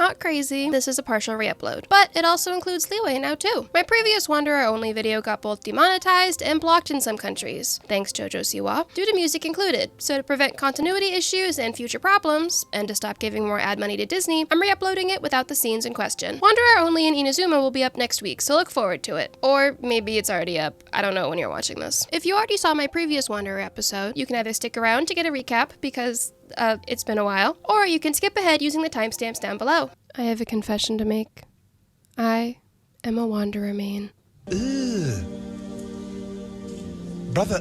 not crazy, this is a partial reupload, but it also includes Liyue now too. My previous Wanderer only video got both demonetized and blocked in some countries, thanks Jojo Siwa, due to music included. So to prevent continuity issues and future problems, and to stop giving more ad money to Disney, I'm reuploading it without the scenes in question. Wanderer only in Inazuma will be up next week, so look forward to it. Or maybe it's already up, I don't know when you're watching this. If you already saw my previous Wanderer episode, you can either stick around to get a recap because it's been a while, or you can skip ahead using the timestamps down below. I have a confession to make. I am a Wanderer main. Brother,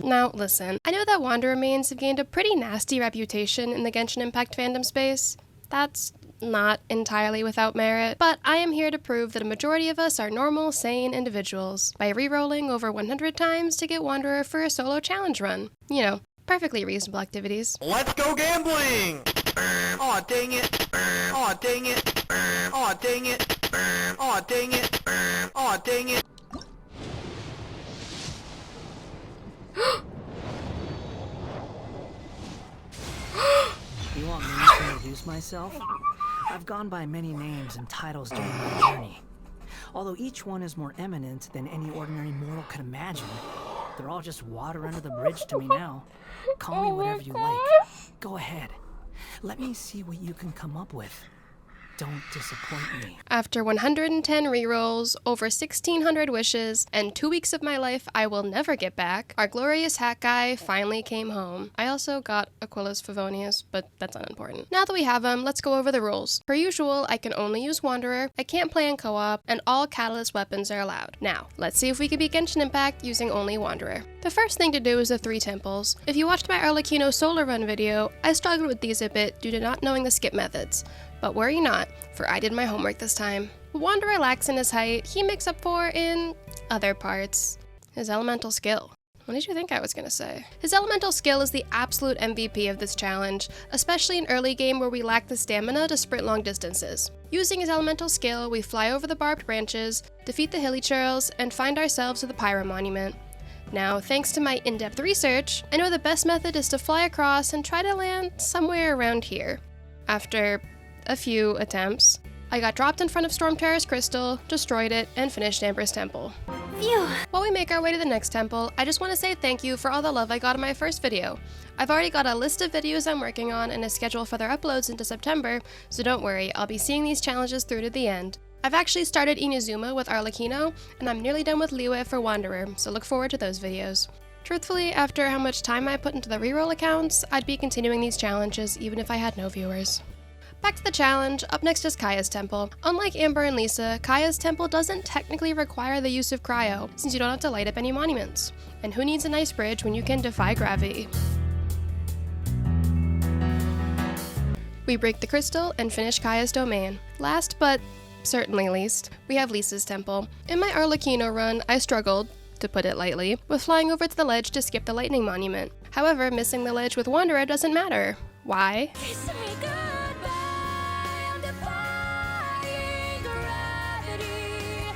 Now, listen, I know that Wanderer mains have gained a pretty nasty reputation in the Genshin Impact fandom space. That's not entirely without merit, but I am here to prove that a majority of us are normal, sane individuals by re-rolling over 100 times to get Wanderer for a solo challenge run. You know, perfectly reasonable activities. Let's go gambling! Aw, dang it! Aw, dang it! Aw, dang it! Aw, dang it! Aw, dang it! You want me to introduce myself? I've gone by many names and titles during my journey. Although each one is more eminent than any ordinary mortal could imagine, they're all just water under the bridge to me now. Call me whatever you like. Go ahead. Let me see what you can come up with. Don't disappoint me. After 110 rerolls, over 1,600 wishes, and 2 weeks of my life I will never get back, our glorious hat guy finally came home. I also got Aquilus Favonius, but that's unimportant. Now that we have him, let's go over the rules. Per usual, I can only use Wanderer, I can't play in co-op, and all Catalyst weapons are allowed. Now, let's see if we can beat Genshin Impact using only Wanderer. The first thing to do is the 3 temples. If you watched my Arlecchino solo run video, I struggled with these a bit due to not knowing the skip methods. But worry not, for I did my homework this time. Wanderer lacks in his height, he makes up for in other parts. His elemental skill. What did you think I was gonna say? His elemental skill is the absolute MVP of this challenge, especially in early game where we lack the stamina to sprint long distances. Using his elemental skill, we fly over the barbed branches, defeat the hilly churls, and find ourselves with the Pyro Monument. Now, thanks to my in-depth research, I know the best method is to fly across and try to land somewhere around here. After a few attempts, I got dropped in front of Storm Terror's crystal, destroyed it, and finished Amber's temple. Phew. While we make our way to the next temple, I just want to say thank you for all the love I got in my first video. I've already got a list of videos I'm working on and a schedule for their uploads into September, so don't worry, I'll be seeing these challenges through to the end. I've actually started Inazuma with Arlecchino, and I'm nearly done with Liyue for Wanderer, so look forward to those videos. Truthfully, after how much time I put into the reroll accounts, I'd be continuing these challenges even if I had no viewers. Back to the challenge, up next is Kaya's temple. Unlike Amber and Lisa, Kaya's temple doesn't technically require the use of cryo, since you don't have to light up any monuments. And who needs an ice bridge when you can defy gravity? We break the crystal and finish Kaya's domain. Last but certainly least, we have Lisa's temple. In my Arlecchino run, I struggled, to put it lightly, with flying over to the ledge to skip the lightning monument. However, missing the ledge with Wanderer doesn't matter. Why?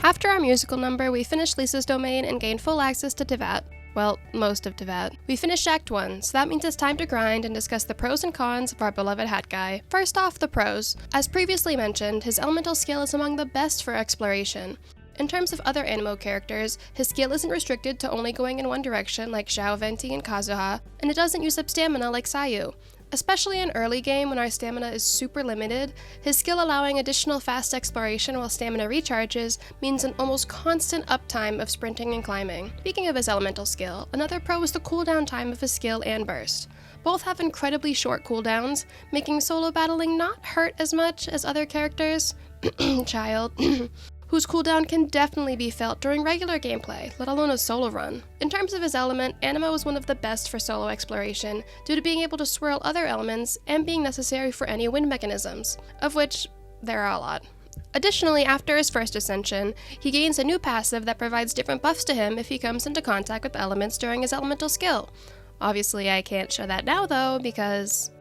After our musical number, we finished Lisa's domain and gained full access to Teyvat. Well, most of Teyvat. We finished Act 1, so that means it's time to grind and discuss the pros and cons of our beloved hat guy. First off, the pros. As previously mentioned, his elemental skill is among the best for exploration. In terms of other animo characters, his skill isn't restricted to only going in one direction like Xiao Venti and Kazuha, and it doesn't use up stamina like Sayu. Especially in early game when our stamina is super limited, his skill allowing additional fast exploration while stamina recharges means an almost constant uptime of sprinting and climbing. Speaking of his elemental skill, another pro is the cooldown time of his skill and burst. Both have incredibly short cooldowns, making solo battling not hurt as much as other characters, child, whose cooldown can definitely be felt during regular gameplay, let alone a solo run. In terms of his element, Animo is one of the best for solo exploration, due to being able to swirl other elements and being necessary for any wind mechanisms, of which there are a lot. Additionally, after his first ascension, he gains a new passive that provides different buffs to him if he comes into contact with elements during his elemental skill. Obviously, I can't show that now though, because...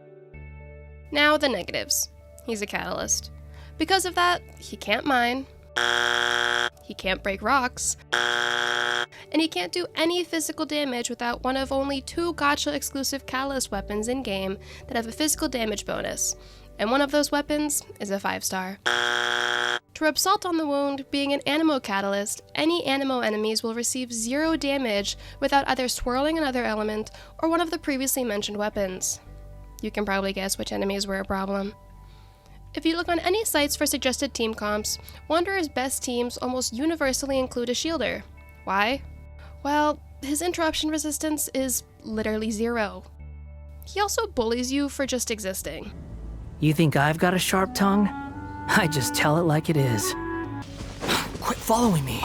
Now the negatives. He's a catalyst. Because of that, he can't mine, he can't break rocks, and he can't do any physical damage without one of only 2 gacha exclusive catalyst weapons in-game that have a physical damage bonus. and one of those weapons is a 5-star. To rub salt on the wound, being an Animo catalyst, any Animo enemies will receive 0 damage without either swirling another element or one of the previously mentioned weapons. You can probably guess which enemies were a problem. If you look on any sites for suggested team comps, Wanderer's best teams almost universally include a shielder. Why? Well, his interruption resistance is literally 0. He also bullies you for just existing. You think I've got a sharp tongue? I just tell it like it is. Quit following me.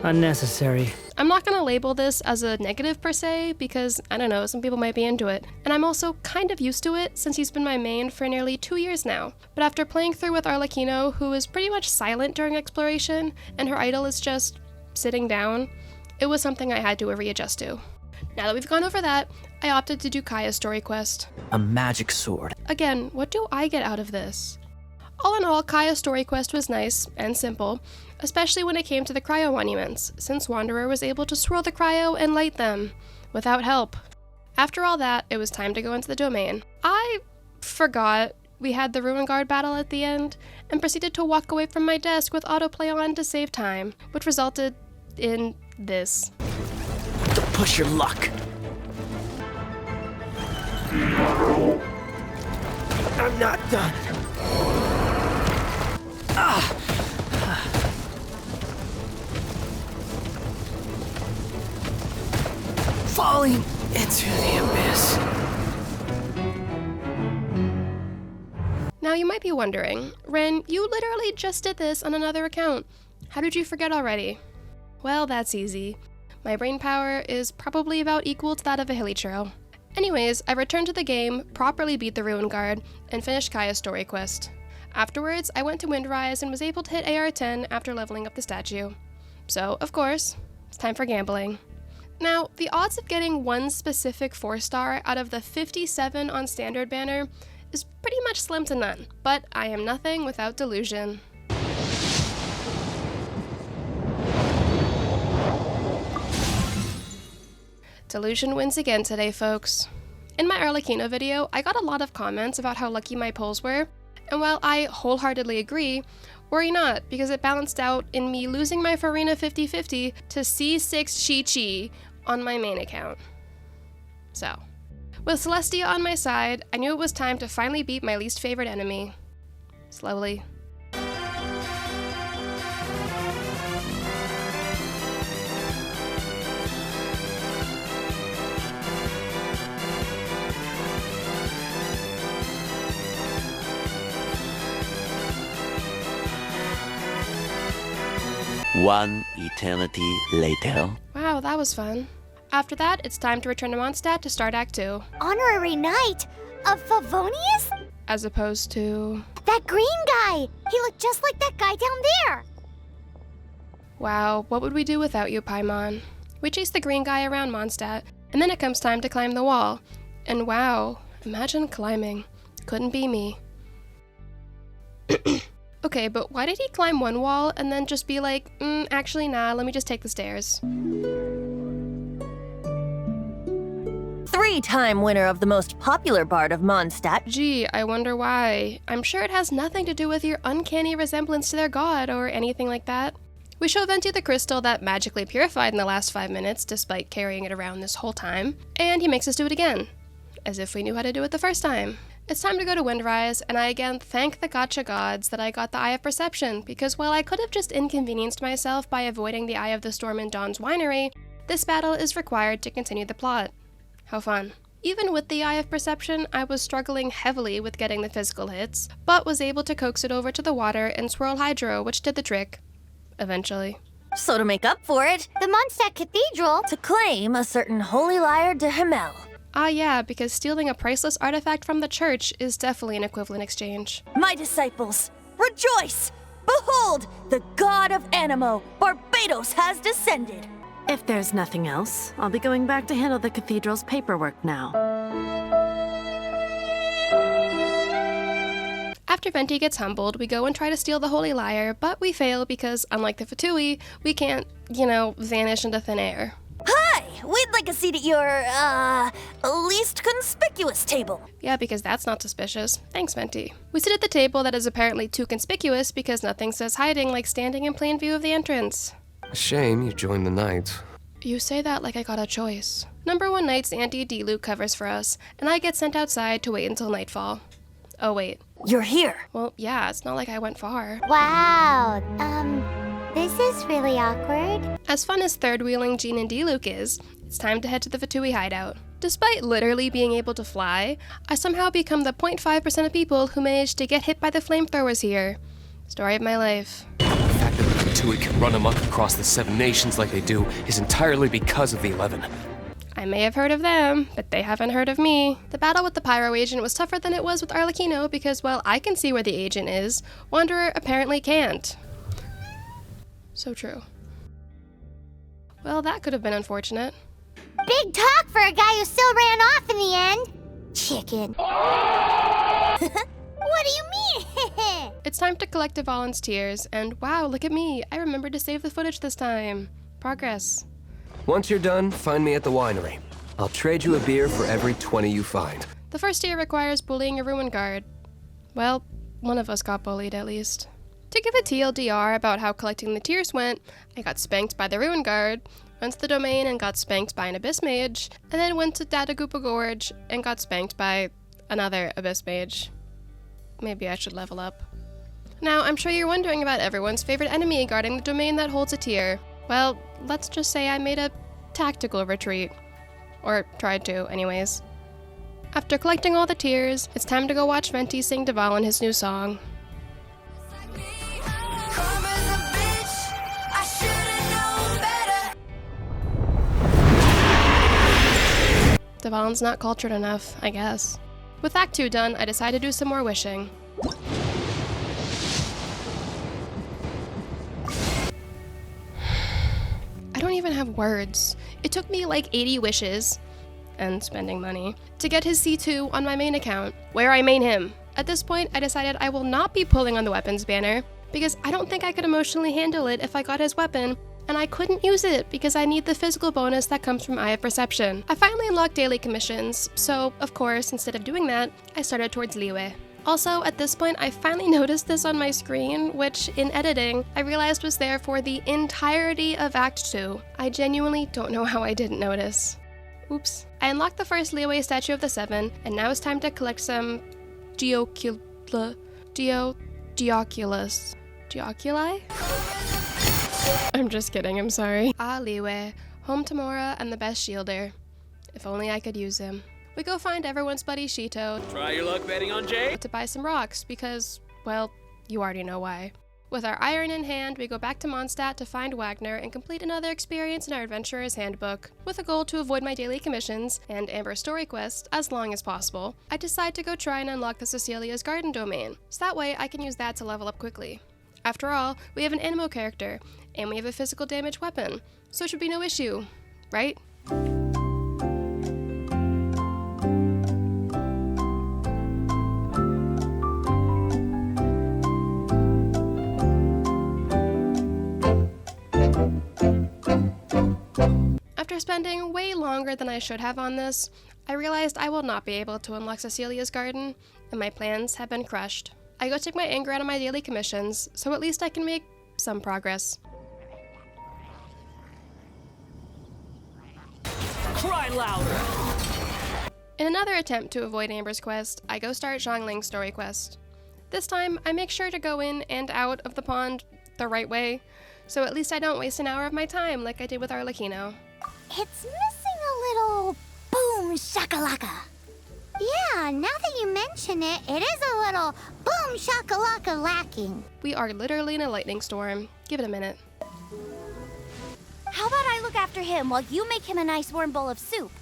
Unnecessary. I'm not gonna label this as a negative per se, because, I don't know, some people might be into it. And I'm also kind of used to it since he's been my main for nearly 2 years now. But after playing through with Arlecchino, who is pretty much silent during exploration, and her idol is just sitting down, it was something I had to readjust to. Now that we've gone over that, I opted to do Kaya's story quest. A magic sword. Again, what do I get out of this? All in all, Kaya's story quest was nice and simple, especially when it came to the cryo monuments, since Wanderer was able to swirl the cryo and light them, without help. After all that, it was time to go into the domain. I forgot we had the Ruin Guard battle at the end, and proceeded to walk away from my desk with autoplay on to save time, which resulted in this. Don't push your luck. I'm not done. Falling into the abyss. Now you might be wondering, Ren, you literally just did this on another account. How did you forget already? Well, that's easy. My brain power is probably about equal to that of a hilichurl. Anyways, I returned to the game, properly beat the Ruin Guard, and finished Kaya's story quest. Afterwards, I went to Windrise and was able to hit AR-10 after leveling up the statue. So, of course, it's time for gambling. Now, the odds of getting one specific 4-star out of the 57 on standard banner is pretty much slim to none, but I am nothing without delusion. Delusion wins again today, folks. In my Arlecchino video, I got a lot of comments about how lucky my pulls were, and while I wholeheartedly agree, worry not, because it balanced out in me losing my Farina 50/50 to C6 Chi-Chi on my main account. So, with Celestia on my side, I knew it was time to finally beat my least favorite enemy. Slowly. One eternity later. Wow, that was fun. After that, it's time to return to Mondstadt to start Act 2. Honorary Knight of Favonius? As opposed to... That green guy! He looked just like that guy down there! Wow, what would we do without you, Paimon? We chase the green guy around Mondstadt, and then it comes time to climb the wall. And wow, imagine climbing. Couldn't be me. Okay, but why did he climb one wall and then just be like, actually nah, let me just take the stairs? 3-time winner of the most popular bard of Mondstadt. Gee, I wonder why. I'm sure it has nothing to do with your uncanny resemblance to their god or anything like that. We show Venti the crystal that magically purified in the last 5 minutes despite carrying it around this whole time, and he makes us do it again, as if we knew how to do it the first time. It's time to go to Windrise, and I again thank the gacha gods that I got the Eye of Perception, because while I could have just inconvenienced myself by avoiding the Eye of the Storm in Dawn's winery, this battle is required to continue the plot. How fun. Even with the Eye of Perception, I was struggling heavily with getting the physical hits, but was able to coax it over to the water and swirl Hydro, which did the trick. Eventually. So to make up for it, The Mondstadt Cathedral? to claim a certain holy lyre de Himmel. Ah yeah, because stealing a priceless artifact from the church is definitely an equivalent exchange. My disciples, rejoice! Behold, the god of Animo, Barbados, has descended. If there's nothing else, I'll be going back to handle the cathedral's paperwork now. After Venti gets humbled, we go and try to steal the Holy Lyre, but we fail because, unlike the Fatui, we can't, vanish into thin air. Hi! we'd like a seat at your, least conspicuous table. Yeah, because that's not suspicious. Thanks, Venti. We sit at the table that is apparently too conspicuous because nothing says hiding like standing in plain view of the entrance. Shame you joined the Knights. You say that like I got a choice. Number 1 Knight's Auntie D. covers for us, and I get sent outside to wait until nightfall. Oh wait. You're here. Well, yeah, it's not like I went far. Wow, this is really awkward. As fun as third-wheeling Jean and D-Luke is, it's time to head to the Fatui hideout. Despite literally being able to fly, I somehow become the 0.5% of people who managed to get hit by the flamethrowers here. Story of my life. The fact that the Fatui can run amok across the 7 nations like they do is entirely because of the 11. I may have heard of them, but they haven't heard of me. The battle with the Pyro Agent was tougher than it was with Arlecchino because, well, I can see where the agent is. Wanderer apparently can't. So true. Well, that could have been unfortunate. Big talk for a guy who still ran off in the end. Chicken. What do you mean? It's time to collect a volunteers, and wow, look at me. I remembered to save the footage this time. Progress. Once you're done, find me at the winery. I'll trade you a beer for every 20 you find. The first tier requires bullying a ruin guard. Well, one of us got bullied at least. To give a TLDR about how collecting the tiers went, I got spanked by the ruin guard, went to the domain and got spanked by an abyss mage, and then went to Datagupa Gorge and got spanked by another abyss mage. Maybe I should level up. Now, I'm sure you're wondering about everyone's favorite enemy guarding the domain that holds a tier. Well, let's just say I made a tactical retreat. Or tried to, anyways. After collecting all the tiers, it's time to go watch Venti sing Dvalin his new song. Dvalin's not cultured enough, I guess. With Act 2 done, I decided to do some more wishing. I don't even have words. It took me like 80 wishes, and spending money, to get his C2 on my main account, where I main him. At this point, I decided I will not be pulling on the weapons banner, because I don't think I could emotionally handle it if I got his weapon, and I couldn't use it because I need the physical bonus that comes from Eye of Perception. I finally unlocked daily commissions, so of course, instead of doing that, I started towards Liyue. Also, at this point, I finally noticed this on my screen, which, in editing, I realized was there for the entirety of Act 2. I genuinely don't know how I didn't notice. Oops. I unlocked the first Liyue statue of the 7, and now it's time to collect some Geoculi? I'm just kidding, I'm sorry. Ah, Liyue, home to Mora and the best shielder. If only I could use him. We go find everyone's buddy Shito. Try your luck betting on Jay? To buy some rocks because, well, you already know why. With our iron in hand, we go back to Mondstadt to find Wagner and complete another experience in our Adventurer's Handbook. With a goal to avoid my daily commissions and Amber's story quest as long as possible, I decide to go try and unlock the Cecilia's Garden domain, so that way I can use that to level up quickly. After all, we have an animo character, and we have a physical damage weapon, so it should be no issue, right? After spending way longer than I should have on this, I realized I will not be able to unlock Cecilia's Garden, and my plans have been crushed. I go take my anger out of my daily commissions, so at least I can make some progress. Cry louder! In another attempt to avoid Amber's quest, I go start Zhongling's story quest. This time, I make sure to go in and out of the pond the right way, so at least I don't waste an hour of my time like I did with Arlecchino. It's missing a little boom shakalaka. Yeah, now that you mention it, it is a little boom shakalaka lacking. We are literally in a lightning storm. Give it a minute. How about I look after him while you make him a nice warm bowl of soup?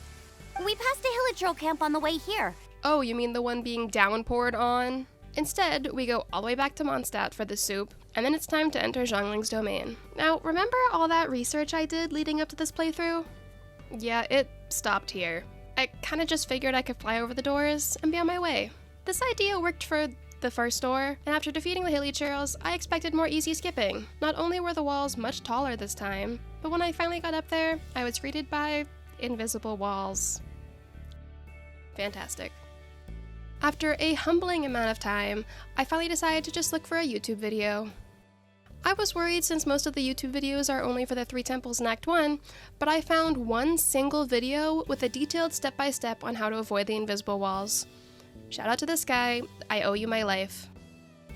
We passed a Hilichurl camp on the way here. Oh, you mean the one being downpoured on? Instead, we go all the way back to Mondstadt for the soup, and then it's time to enter Zhongling's domain. Now, remember all that research I did leading up to this playthrough? Yeah, it stopped here. I kinda just figured I could fly over the doors and be on my way. This idea worked for the first door, and after defeating the Hilichurls, I expected more easy skipping. Not only were the walls much taller this time, but when I finally got up there, I was greeted by invisible walls. Fantastic. After a humbling amount of time, I finally decided to just look for a YouTube video. I was worried since most of the YouTube videos are only for the 3 temples in Act 1, but I found one single video with a detailed step-by-step on how to avoid the invisible walls. Shout out to this guy, I owe you my life.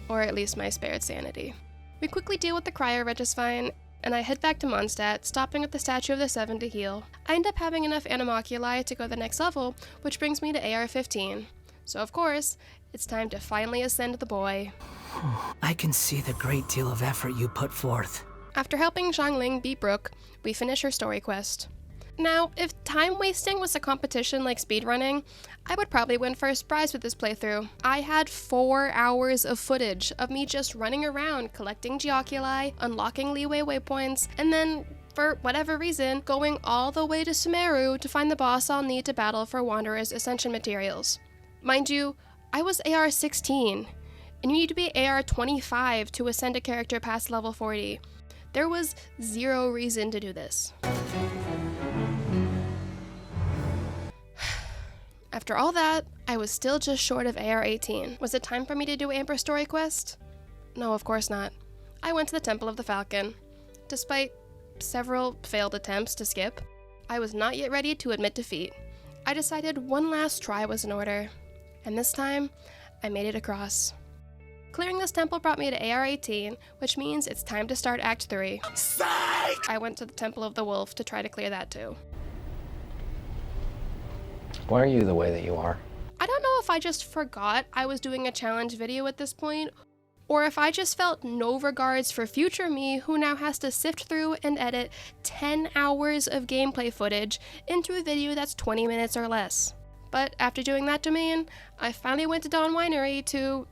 Or at least my spared sanity. We quickly deal with the cryo Registine, and I head back to Mondstadt, stopping at the Statue of the Seven to heal. I end up having enough animoculi to go the next level, which brings me to AR 15. So of course, it's time to finally ascend the boy. I can see the great deal of effort you put forth. After helping Xiangling beat Brooke, we finish her story quest. Now, if time wasting was a competition like speedrunning, I would probably win first prize with this playthrough. I had 4 hours of footage of me just running around collecting Geoculi, unlocking Liyue waypoints, and then, for whatever reason, going all the way to Sumeru to find the boss I'll need to battle for Wanderer's Ascension materials. Mind you, I was AR 16, and you need to be AR 25 to ascend a character past level 40. There was zero reason to do this. After all that, I was still just short of AR 18. Was it time for me to do Amber's story quest? No, of course not. I went to the Temple of the Falcon. Despite several failed attempts to skip, I was not yet ready to admit defeat. I decided one last try was in order, and this time, I made it across. Clearing this temple brought me to AR 18, which means it's time to start Act 3. Psych! I went to the Temple of the Wolf to try to clear that too. Why are you the way that you are? I don't know if I just forgot I was doing a challenge video at this point, or if I just felt no regards for future me who now has to sift through and edit 10 hours of gameplay footage into a video that's 20 minutes or less. But after doing that domain, I finally went to Dawn Winery to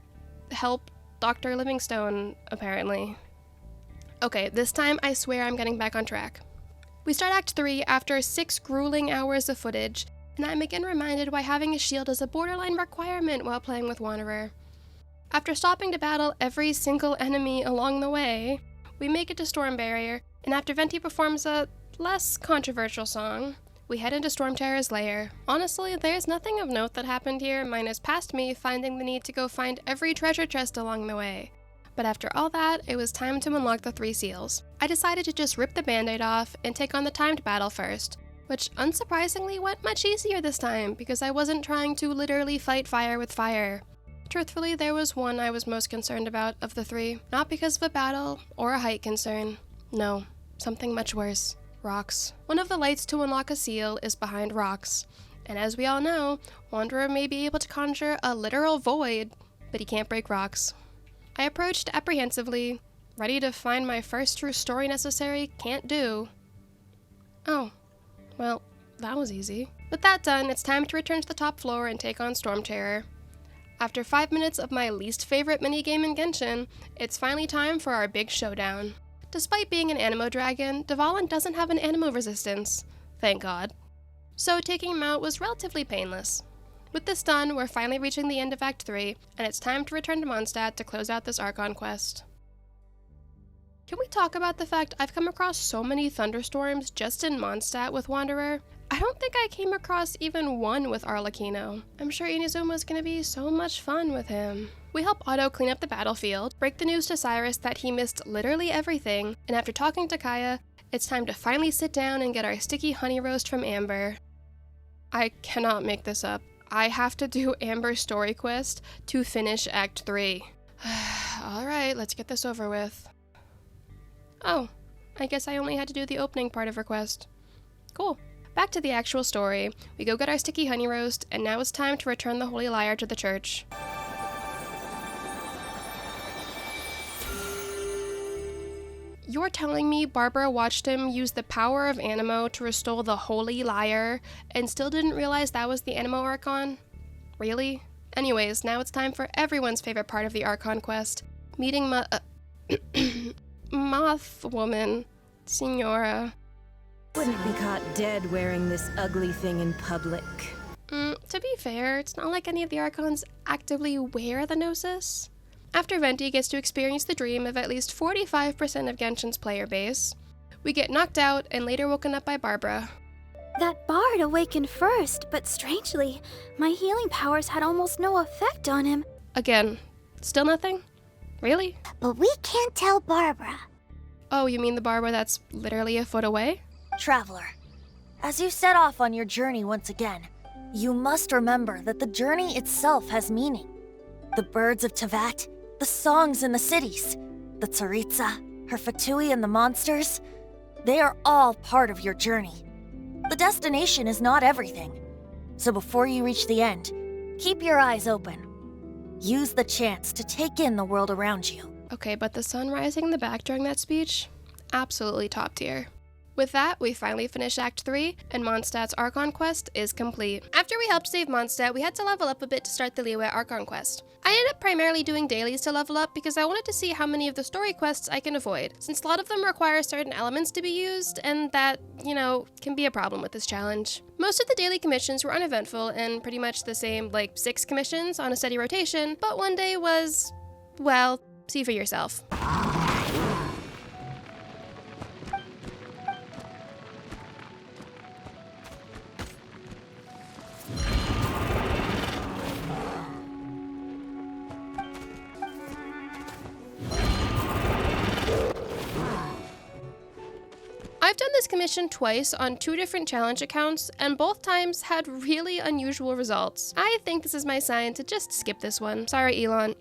help Dr. Livingstone, apparently. Okay, this time I swear I'm getting back on track. We start Act 3 after 6 grueling hours of footage, and I'm again reminded why having a shield is a borderline requirement while playing with Wanderer. After stopping to battle every single enemy along the way, we make it to Storm Barrier, and after Venti performs a less controversial song, we head into Storm Terror's lair. Honestly, there's nothing of note that happened here, minus past me finding the need to go find every treasure chest along the way. But after all that, it was time to unlock the 3 seals. I decided to just rip the band-aid off and take on the timed battle first, which unsurprisingly went much easier this time because I wasn't trying to literally fight fire with fire. Truthfully, there was one I was most concerned about of the 3, not because of a battle or a height concern. No, something much worse. Rocks. One of the lights to unlock a seal is behind rocks, and as we all know, Wanderer may be able to conjure a literal void, but he can't break rocks. I approached apprehensively, ready to find my first true story necessary can't do. Oh, well, that was easy. With that done, it's time to return to the top floor and take on Storm Terror. After 5 minutes of my least favorite minigame in Genshin, it's finally time for our big showdown. Despite being an Animo dragon, Dvalin doesn't have an Animo resistance. Thank God. So taking him out was relatively painless. With this done, we're finally reaching the end of Act 3, and it's time to return to Mondstadt to close out this Archon quest. Can we talk about the fact I've come across so many thunderstorms just in Mondstadt with Wanderer? I don't think I came across even one with Arlecchino. I'm sure Inazuma's gonna be so much fun with him. We help Otto clean up the battlefield, break the news to Cyrus that he missed literally everything, and after talking to Kaya, it's time to finally sit down and get our sticky honey roast from Amber. I cannot make this up. I have to do Amber's story quest to finish Act 3. Alright, let's get this over with. Oh, I guess I only had to do the opening part of her quest. Cool. Back to the actual story. We go get our sticky honey roast, and now it's time to return the Holy Lyre to the church. You're telling me Barbara watched him use the power of Animo to restore the Holy Lyre and still didn't realize that was the Animo Archon? Really? Anyways, now it's time for everyone's favorite part of the Archon quest, meeting Moth Woman, Signora. Wouldn't be caught dead wearing this ugly thing in public. To be fair, it's not like any of the Archons actively wear the Gnosis. After Venti gets to experience the dream of at least 45% of Genshin's player base, we get knocked out and later woken up by Barbara. That bard awakened first, but strangely, my healing powers had almost no effect on him. Again, still nothing? Really? But we can't tell Barbara. Oh, you mean the Barbara that's literally a foot away? Traveler, as you set off on your journey once again, you must remember that the journey itself has meaning. The birds of Teyvat, the songs in the cities, the Tsaritsa, her Fatui and the monsters, they are all part of your journey. The destination is not everything. So before you reach the end, keep your eyes open. Use the chance to take in the world around you. Okay, but the sun rising in the back during that speech? Absolutely top tier. With that, we finally finish Act 3, and Mondstadt's Archon quest is complete. After we helped save Mondstadt, we had to level up a bit to start the Liyue Archon quest. I ended up primarily doing dailies to level up because I wanted to see how many of the story quests I can avoid, since a lot of them require certain elements to be used, and that, you know, can be a problem with this challenge. Most of the daily commissions were uneventful and pretty much the same, like 6 commissions on a steady rotation, but one day was, well, see for yourself. I've done this commission twice on 2 different challenge accounts, and both times had really unusual results. I think this is my sign to just skip this one. Sorry, Elon.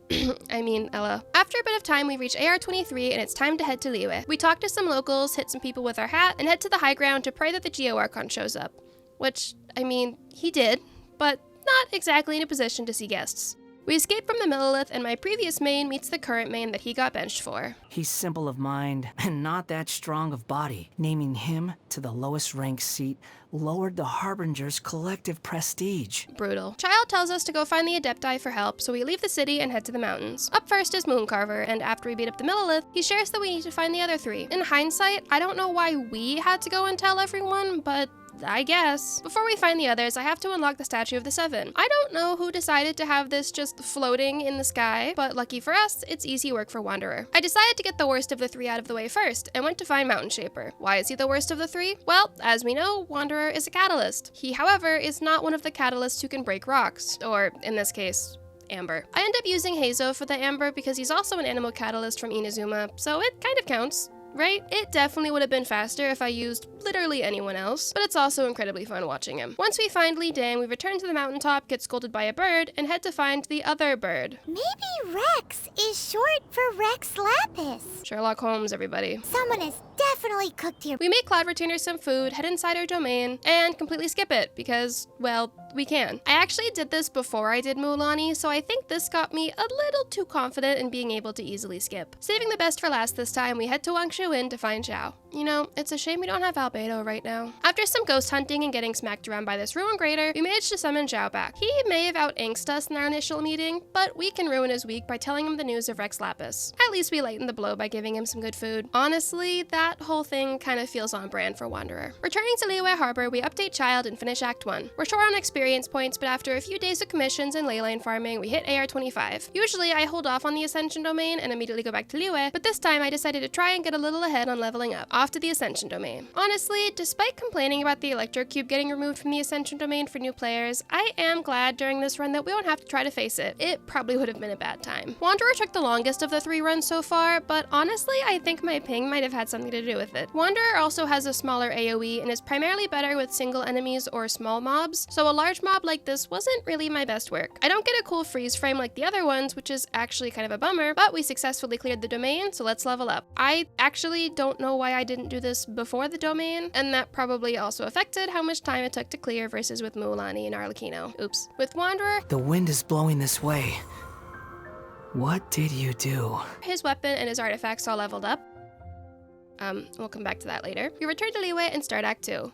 I mean, Ella. After a bit of time, we reach AR-23, and it's time to head to Liyue. We talk to some locals, hit some people with our hat, and head to the high ground to pray that the Geo Archon shows up. Which, I mean, he did, but not exactly in a position to see guests. We escape from the Millelith, and my previous main meets the current main that he got benched for. He's simple of mind and not that strong of body. Naming him to the lowest ranked seat lowered the Harbinger's collective prestige. Brutal. Child tells us to go find the Adepti for help, so we leave the city and head to the mountains. Up first is Mooncarver, and after we beat up the Millelith, he shares that we need to find the other 3. In hindsight, I don't know why we had to go and tell everyone, but I guess. Before we find the others, I have to unlock the Statue of the Seven. I don't know who decided to have this just floating in the sky, but lucky for us, it's easy work for Wanderer. I decided to get the worst of the 3 out of the way first, and went to find Mountain Shaper. Why is he the worst of the 3? Well, as we know, Wanderer is a catalyst. He, however, is not one of the catalysts who can break rocks, or in this case, Amber. I end up using Heizo for the Amber because he's also an animal catalyst from Inazuma, so it kind of counts. Right? It definitely would have been faster if I used literally anyone else, but it's also incredibly fun watching him. Once we find Li Dang, we return to the mountaintop, get scolded by a bird, and head to find the other bird. Maybe Rex is short for Rex Lapis. Sherlock Holmes, everybody. Someone has definitely cooked here. We make Cloud Retainer some food, head inside our domain, and completely skip it because, well, we can. I actually did this before I did Mulan, so I think this got me a little too confident in being able to easily skip. Saving the best for last this time, we head to Wangshu Inn to find Zhao. You know, it's a shame we don't have Albedo right now. After some ghost hunting and getting smacked around by this ruin grader, we managed to summon Zhao back. He may have out-angst us in our initial meeting, but we can ruin his week by telling him the news of Rex Lapis. At least we lighten the blow by giving him some good food. Honestly, that whole thing kind of feels on brand for Wanderer. Returning to Liyue Harbor, we update Child and finish Act 1. We're short on experience points, but after a few days of commissions and ley line farming, we hit AR-25. Usually, I hold off on the Ascension domain and immediately go back to Liyue, but this time I decided to try and get a little ahead on leveling up. Off to the Ascension domain. Honestly, despite complaining about the Electro Cube getting removed from the Ascension domain for new players, I am glad during this run that we don't have to try to face it. It probably would have been a bad time. Wanderer took the longest of the 3 runs so far, but honestly, I think my ping might have had something to do with it. Wanderer also has a smaller AoE and is primarily better with single enemies or small mobs, so a large mob like this wasn't really my best work. I don't get a cool freeze frame like the other ones, which is actually kind of a bummer, but we successfully cleared the domain, so let's level up. I actually don't know why I didn't do this before the domain, and that probably also affected how much time it took to clear versus with Mulan and Arlecchino. Oops. With Wanderer, The wind is blowing this way. What did you do? his weapon and his artifacts all leveled up. We'll come back to that later. We return to Liyue and start Act 2.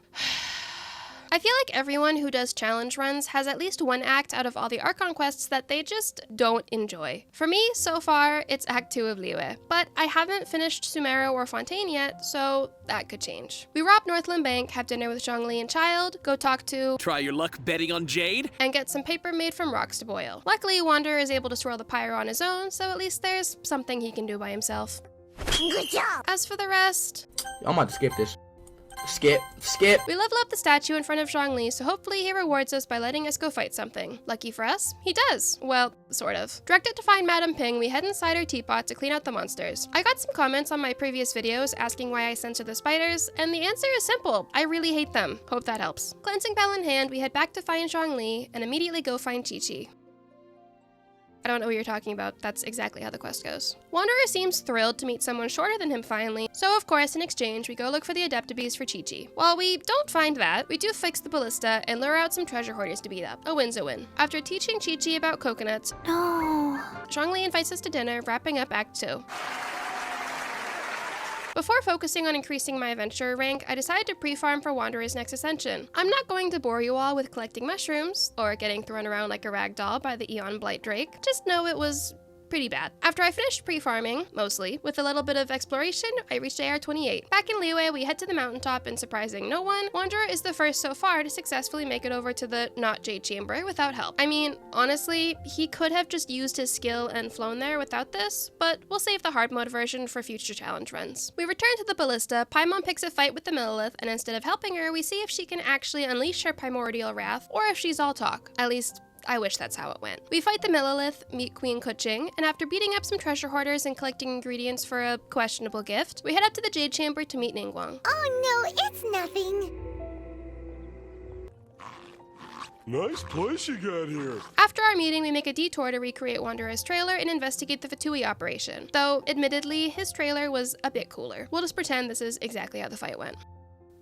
I feel like everyone who does challenge runs has at least one act out of all the Archon quests that they just don't enjoy. For me, so far, it's Act 2 of Liyue, but I haven't finished Sumeru or Fontaine yet, so that could change. We rob Northland Bank, have dinner with Zhongli and Child, go talk to, Try your luck betting on Jade? and get some paper made from rocks to boil. Luckily, Wanderer is able to swirl the pyro on his own, so at least there's something he can do by himself. Good job. As for the rest, I'm about to skip this. Skip. We level up the statue in front of Zhongli, so hopefully he rewards us by letting us go fight something. Lucky for us, he does. Well, sort of. Directed to find Madame Ping, we head inside her teapot to clean out the monsters. I got some comments on my previous videos asking why I censor the spiders, and the answer is simple. I really hate them. Hope that helps. Cleansing bell in hand, we head back to find Zhongli and immediately go find Qiqi. I don't know what you're talking about. That's exactly how the quest goes. Wanderer seems thrilled to meet someone shorter than him finally, so of course in exchange we go look for the Adeptabees for Qiqi. While we don't find that, we do fix the ballista and lure out some treasure hoarders to beat up. A win's a win. After teaching Qiqi about coconuts, Zhongli invites us to dinner, wrapping up Act 2. Before focusing on increasing my adventurer rank, I decided to pre-farm for Wanderer's next ascension. I'm not going to bore you all with collecting mushrooms, or getting thrown around like a rag doll by the Eon Blight Drake. Just know it was pretty bad. After I finished pre-farming, mostly, with a little bit of exploration, I reached AR 28. Back in Liyue, we head to the mountaintop and surprising no one, Wanderer is the first so far to successfully make it over to the not Jade Chamber without help. I mean, honestly, he could have just used his skill and flown there without this, but we'll save the hard mode version for future challenge runs. We return to the ballista, Paimon picks a fight with the Millelith, and instead of helping her, we see if she can actually unleash her primordial wrath, or if she's all talk. At least, I wish that's how it went. We fight the Millelith, meet Queen Kuching, and after beating up some treasure hoarders and collecting ingredients for a questionable gift, we head up to the Jade Chamber to meet Ningguang. Oh no, it's nothing. Nice place you got here. After our meeting, we make a detour to recreate Wanderer's trailer and investigate the Fatui operation. Though, admittedly, his trailer was a bit cooler. We'll just pretend this is exactly how the fight went.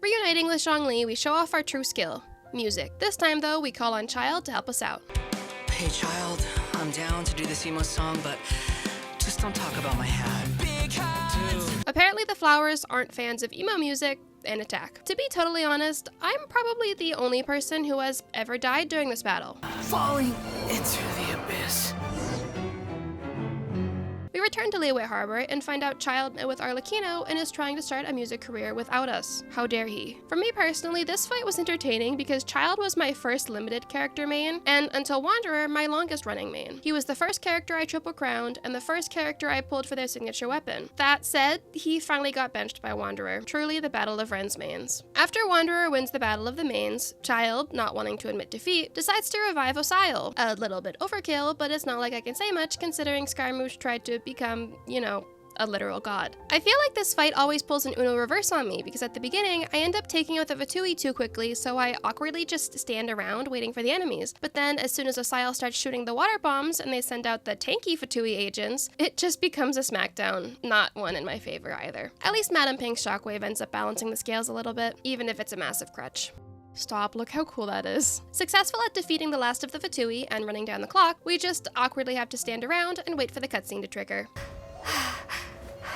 Reuniting with Zhongli, we show off our true skill. Music. This time though, we call on Child to help us out. Hey child, I'm down to do this emo song, but just don't talk about my hat. Big hat! Apparently the flowers aren't fans of emo music, and attack. To be totally honest, I'm probably the only person who has ever died during this battle. Falling into the abyss. We return to Liyue Harbor and find out Child met with Arlecchino and is trying to start a music career without us. How dare he? For me personally, this fight was entertaining because Child was my first limited character main, and until Wanderer, my longest running main. He was the first character I triple crowned, and the first character I pulled for their signature weapon. That said, he finally got benched by Wanderer. Truly the battle of Ren's mains. After Wanderer wins the battle of the mains, Child, not wanting to admit defeat, decides to revive Osile. A little bit overkill, but it's not like I can say much considering Skarmouche tried to become, you know, a literal god. I feel like this fight always pulls an Uno reverse on me because at the beginning, I end up taking out the Fatui too quickly, so I awkwardly just stand around waiting for the enemies. But then as soon as Osile starts shooting the water bombs and they send out the tanky Fatui agents, it just becomes a smackdown. Not one in my favor either. At least Madame Ping's shockwave ends up balancing the scales a little bit, even if it's a massive crutch. Stop, look how cool that is. Successful at defeating the last of the Fatui and running down the clock, we just awkwardly have to stand around and wait for the cutscene to trigger.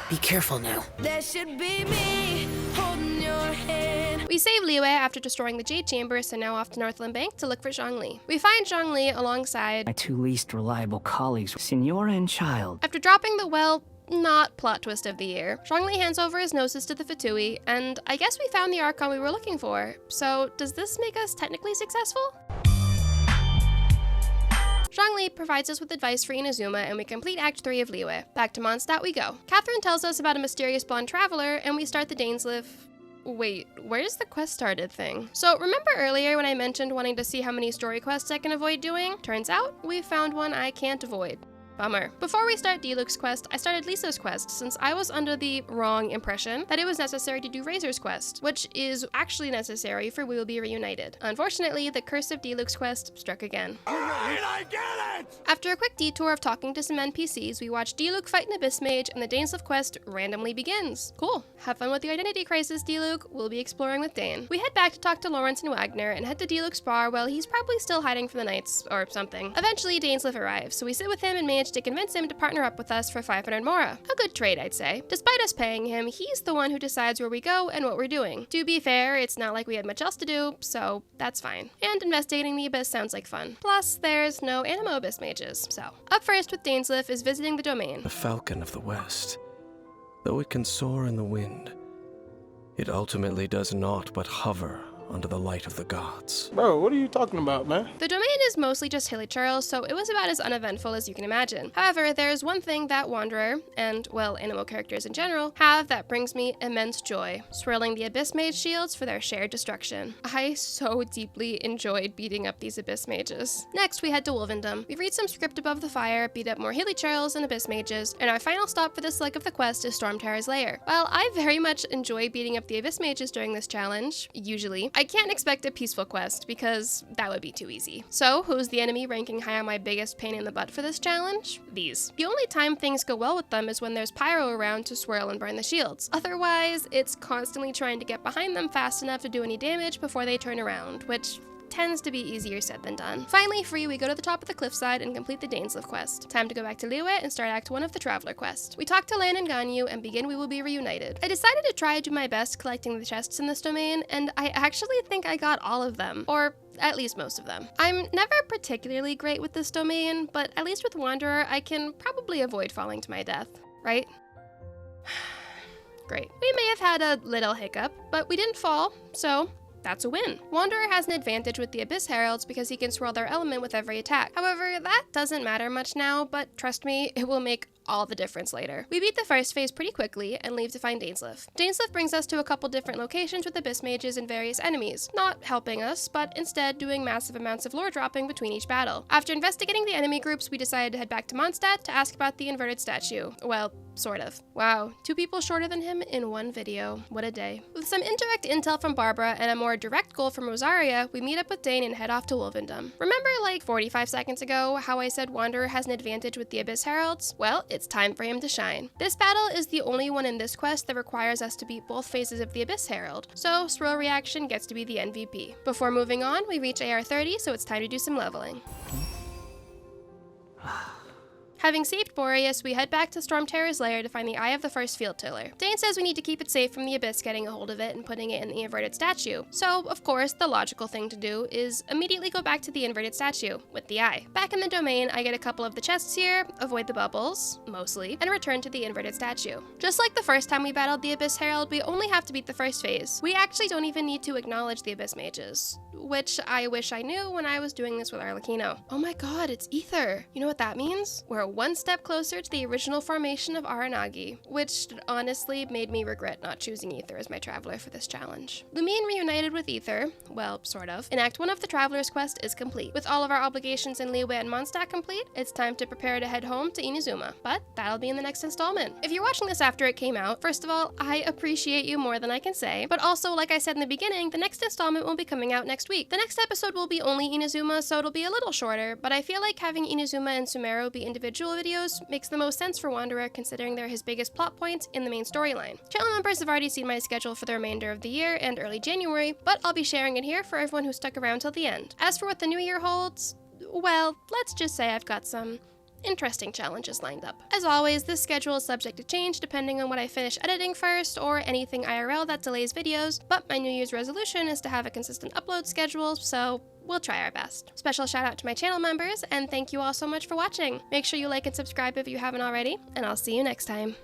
Be careful now. That should be me holding your hand. We save Liyue after destroying the Jade Chamber, so now off to Northland Bank to look for Zhongli. We find Zhongli alongside my two least reliable colleagues, Signora and Child. After dropping the, well, not plot twist of the year, Zhongli hands over his gnosis to the Fatui, and I guess we found the Archon we were looking for. So does this make us technically successful? Zhongli provides us with advice for Inazuma, and we complete Act 3 of Liyue. Back to Mondstadt we go. Catherine tells us about a mysterious blonde traveler, and we start the Dainsleif. Wait, where's the quest started thing? So remember earlier when I mentioned wanting to see how many story quests I can avoid doing? Turns out, we found one I can't avoid. Bummer. Before we start Diluc's quest, I started Lisa's quest since I was under the wrong impression that it was necessary to do Razor's quest, which is actually necessary for We Will Be Reunited. Unfortunately, the curse of Diluc's quest struck again. Alright, I get it! After a quick detour of talking to some NPCs, we watch Diluc fight an Abyss Mage and the Dainsleif quest randomly begins. Cool. Have fun with the identity crisis, Diluc. We'll be exploring with Dane. We head back to talk to Lawrence and Wagner and head to Diluc's bar while he's probably still hiding from the Knights or something. Eventually, Dainsleif arrives, so we sit with him and manage to convince him to partner up with us for 500 mora. A good trade, I'd say. Despite us paying him, he's the one who decides where we go and what we're doing. To be fair, it's not like we had much else to do, so that's fine. And investigating the Abyss sounds like fun. Plus, there's no Animo Abyss mages, so. Up first with Dainsleif is visiting the domain. The Falcon of the West. Though it can soar in the wind, it ultimately does naught but hover under the light of the gods. Bro, what are you talking about, man? The domain is mostly just hilly trails, so it was about as uneventful as you can imagine. However, there is one thing that Wanderer, and, well, animal characters in general, have that brings me immense joy: swirling the Abyss Mage shields for their shared destruction. I so deeply enjoyed beating up these Abyss Mages. Next, we head to Wolvendom. We read some script above the fire, beat up more hilly trails and Abyss Mages, and our final stop for this leg of the quest is Stormterror's Lair. While I very much enjoy beating up the Abyss Mages during this challenge, usually, I can't expect a peaceful quest because that would be too easy. So, who's the enemy ranking high on my biggest pain in the butt for this challenge? These. The only time things go well with them is when there's pyro around to swirl and burn the shields. Otherwise, it's constantly trying to get behind them fast enough to do any damage before they turn around, which tends to be easier said than done. Finally, free, we go to the top of the cliffside and complete the Dainsleif quest. Time to go back to Liyue and start Act 1 of the Traveler quest. We talk to Lan and Ganyu and begin We Will Be Reunited. I decided to try to do my best collecting the chests in this domain, and I actually think I got all of them, or at least most of them. I'm never particularly great with this domain, but at least with Wanderer, I can probably avoid falling to my death, right? Great. We may have had a little hiccup, but we didn't fall, so that's a win. Wanderer has an advantage with the Abyss Heralds because he can swirl their element with every attack. However, that doesn't matter much now, but trust me, it will make all the difference later. We beat the first phase pretty quickly and leave to find Dainsleif. Dainsleif brings us to a couple different locations with Abyss Mages and various enemies, not helping us, but instead doing massive amounts of lore dropping between each battle. After investigating the enemy groups, we decided to head back to Mondstadt to ask about the inverted statue. Well, sort of. Wow, 2 people shorter than him in one video. What a day. With some indirect intel from Barbara and a more direct goal from Rosaria, we meet up with Dane and head off to Wolvendom. Remember like 45 seconds ago how I said Wanderer has an advantage with the Abyss Heralds? Well, it's time for him to shine. This battle is the only one in this quest that requires us to beat both phases of the Abyss Herald, so Swirl Reaction gets to be the MVP. Before moving on, we reach AR 30, so it's time to do some leveling. Having saved Boreas, we head back to Stormterror's lair to find the Eye of the First Field Tiller. Dane says we need to keep it safe from the Abyss getting a hold of it and putting it in the inverted statue. So, of course, the logical thing to do is immediately go back to the inverted statue with the eye. Back in the domain, I get a couple of the chests here, avoid the bubbles, mostly, and return to the inverted statue. Just like the first time we battled the Abyss Herald, we only have to beat the first phase. We actually don't even need to acknowledge the Abyss Mages, which I wish I knew when I was doing this with Arlecchino. Oh my god, it's Ether! You know what that means? We're one step closer to the original formation of Aranagi, which honestly made me regret not choosing Ether as my traveler for this challenge. Lumine reunited with Ether, well, sort of, and Act 1 of the Traveler's quest is complete. With all of our obligations in Liyue and Mondstadt complete, it's time to prepare to head home to Inazuma, but that'll be in the next installment. If you're watching this after it came out, first of all, I appreciate you more than I can say, but also, like I said in the beginning, the next installment won't be coming out next week. The next episode will be only Inazuma, so it'll be a little shorter, but I feel like having Inazuma and Sumeru be individual videos makes the most sense for Wanderer considering they're his biggest plot points in the main storyline. Channel members have already seen my schedule for the remainder of the year and early January, but I'll be sharing it here for everyone who stuck around till the end. As for what the new year holds, well, let's just say I've got some interesting challenges lined up. As always, this schedule is subject to change depending on when I finish editing first or anything IRL that delays videos, but my New Year's resolution is to have a consistent upload schedule, so we'll try our best. Special shout out to my channel members, and thank you all so much for watching. Make sure you like and subscribe if you haven't already, and I'll see you next time.